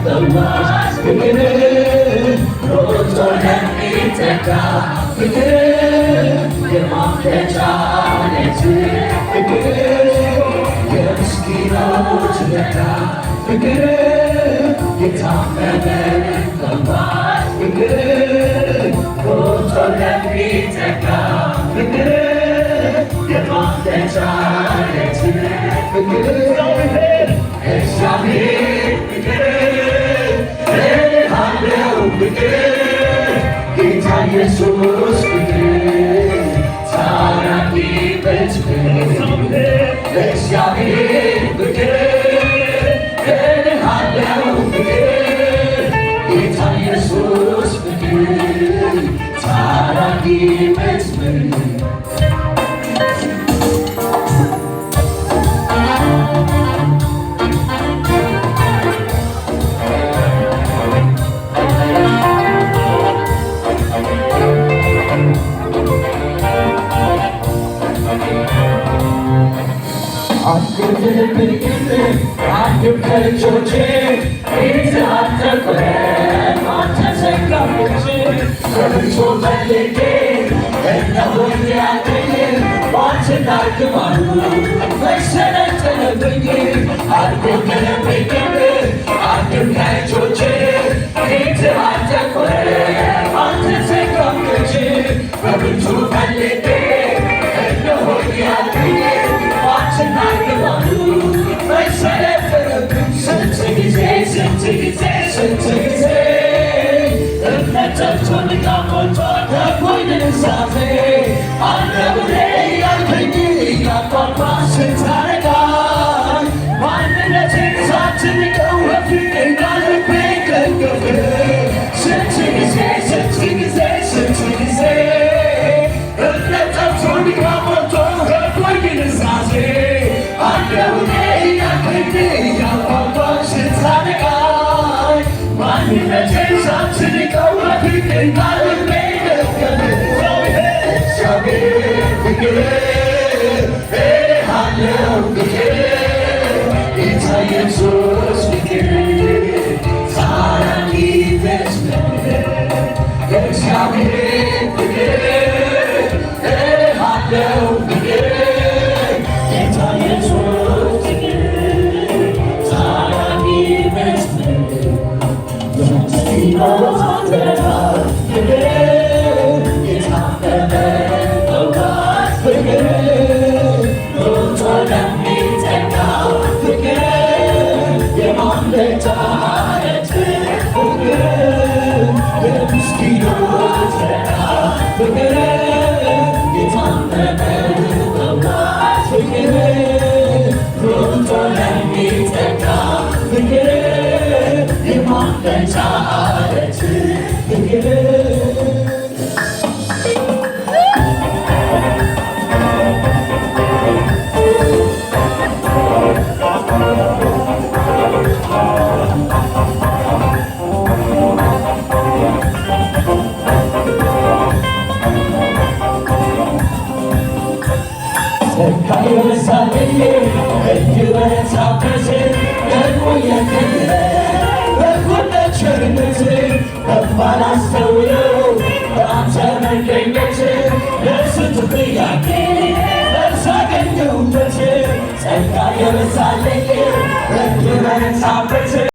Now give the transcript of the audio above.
በዋስ ፍቅር ሮጦ ለሚተካ ፍቅር የማምለጫ ዓለት ፍቅር የምስኪኖች ረዳ ፍቅር የታመመን በዋስ ፍቅር ሮጦ ለሚተካ ፍቅር የማምለጫ ዓለት ፍቅር እግዚአብሔር ፍቅር እልሃለሁ ፍቅር ጌታ ኢየሱስ ፍቅር ታራቂበት ፍቅር እግዚአብሔር ፍቅር እልሃለሁ ፍቅር ጌታ ኢየሱስ ፍቅር ታራቂበት ፍቅር አንድም ከልጆቼ የተአተቆረ አንተዘጋብች በብዙ ፈልጌ እነሆኝ ያገኝ ባንተ ዳግማሉ መሰለጠነብኝ አልጎደለብኝ አንድም ከልጆቼ የተአተቆረ አንተዘጋብች በብዙ ፈልጌ እነሆኝ ያገኝ ስንት ጊዜ እምነት ጠፍቶኝ ሞልቶ ተርፎኝ ንሳፌ አንደበቴ ያልከኝ እያቋቋ ስታረቃኝ ማንነቴን ሳትንቀው በፍቅር ልቤ ገገፍ ስንት ጊዜ እምነት ጠፍቶኝ ሞልቶ ተርፎኝ ንሳፌ አንደበቴ ያልከኝ እያቋቋ ስታረቃኝ ማንነቴን ሳትንቀው በፍቅር ልቤ ገገፍ እግዚአብሔር ፍቅር እልሃለሁ ፍቅር ጌታ ኢየሱስ ፍቅር ታራቂበት እግዚአብሔር ፍቅር እልሃለሁ ፍቅር ጌታ ኢየሱስ ፍቅር ታራቂበት ባላስተውለው በአንተ መገኘት ለስንቱ ጥያቄ መልስ አገኘሁበት ጸጋ የበዛልኝ